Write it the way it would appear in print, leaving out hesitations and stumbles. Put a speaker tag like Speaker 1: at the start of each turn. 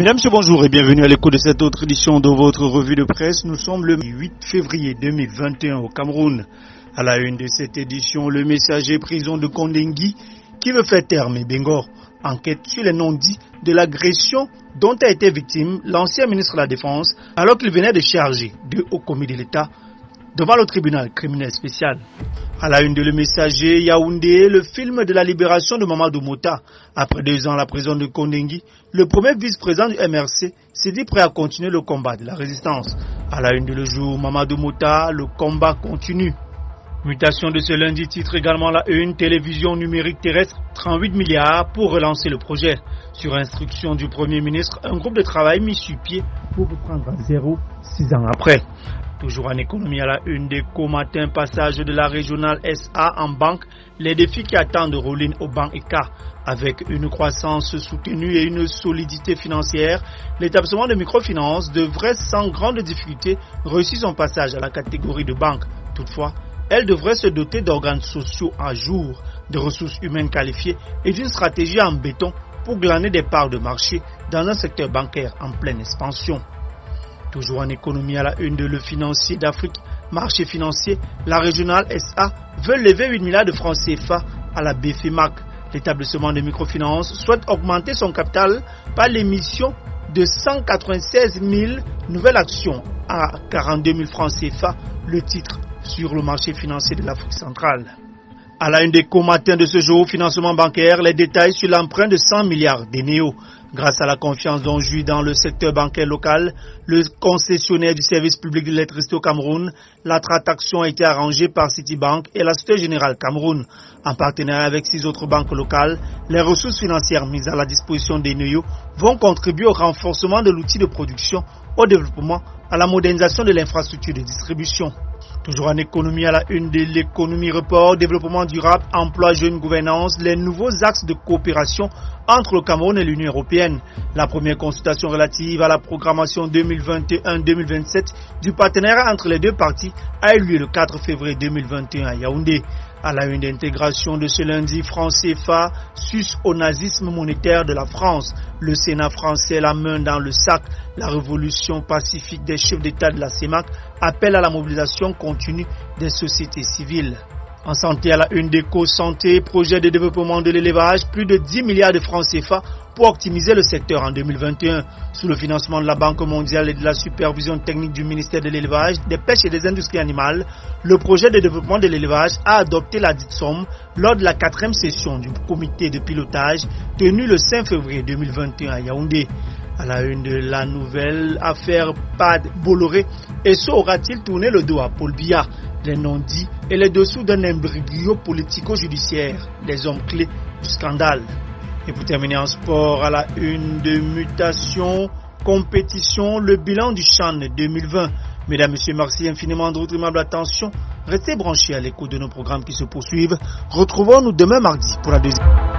Speaker 1: Mesdames, Messieurs, bonjour et bienvenue à l'écoute de cette autre édition de votre revue de presse. Nous sommes le 8 février 2021 au Cameroun. À la une de cette édition, le messager prison de Kondengui qui veut faire terme et Bengor. Enquête sur les non-dits de l'agression dont a été victime l'ancien ministre de la Défense alors qu'il venait de charger deux hauts commis de l'État devant le tribunal criminel spécial. À la une de Le Messager, Yaoundé, le film de la libération de Mamadou Mota. Après 2 ans à la prison de Kondengui, le premier vice-président du MRC s'est dit prêt à continuer le combat de la résistance. À la une de Le Jour, Mamadou Mota, le combat continue. Mutation de ce lundi titre également la une, télévision numérique terrestre, 38 milliards pour relancer le projet. Sur instruction du Premier ministre, un groupe de travail mis sur pied pour reprendre à zéro 6 ans après. Toujours en économie à la une d'Éco Matin, passage de la régionale SA en banque, les défis qui attendent Roline au banc EK. Avec une croissance soutenue et une solidité financière, l'établissement de microfinance devrait sans grande difficulté réussir son passage à la catégorie de banque. Toutefois, elle devrait se doter d'organes sociaux à jour, de ressources humaines qualifiées et d'une stratégie en béton pour glaner des parts de marché dans un secteur bancaire en pleine expansion. Toujours en économie à la une de Le Financier d'Afrique, marché financier, la régionale SA veut lever 8 milliards de francs CFA à la BFMAC. L'établissement de microfinance souhaite augmenter son capital par l'émission de 196 000 nouvelles actions à 42 000 francs CFA, le titre sur le marché financier de l'Afrique centrale. À la une des co-matins de ce jour, financement bancaire, les détails sur l'emprunt de 100 milliards d'ENEO. Grâce à la confiance dont jouit dans le secteur bancaire local, le concessionnaire du service public de l'électricité au Cameroun, la transaction a été arrangée par Citibank et la Société Générale Cameroun. En partenariat avec 6 autres banques locales, les ressources financières mises à la disposition d'ENEO vont contribuer au renforcement de l'outil de production, au développement, à la modernisation de l'infrastructure de distribution. Toujours en économie à la une de l'économie report, développement durable, emploi, jeune, gouvernance, les nouveaux axes de coopération entre le Cameroun et l'Union européenne. La première consultation relative à la programmation 2021-2027 du partenariat entre les deux parties a eu lieu le 4 février 2021 à Yaoundé. À la une d'intégration de ce lundi, franc CFA suce au nazisme monétaire de la France. Le Sénat français la main dans le sac. La révolution pacifique des chefs d'État de la CEMAC appelle à la mobilisation continue des sociétés civiles. En santé à la une d'Éco-Santé, projet de développement de l'élevage, plus de 10 milliards de francs CFA pour optimiser le secteur en 2021. Sous le financement de la Banque mondiale et de la supervision technique du ministère de l'élevage, des pêches et des industries animales, le projet de développement de l'élevage a adopté la dite somme lors de la 4e session du comité de pilotage tenue le 5 février 2021 à Yaoundé. À la une de la nouvelle affaire Pad Bolloré, Esso aura-t-il tourné le dos à Paul Biya? Les non-dits et les dessous d'un imbroglio politico-judiciaire, les hommes clés du scandale. Et pour terminer en sport, à la une de mutation, compétition, le bilan du CHAN 2020. Mesdames, Messieurs, merci infiniment de votre aimable attention. Restez branchés à l'écoute de nos programmes qui se poursuivent. Retrouvons-nous demain mardi pour la deuxième.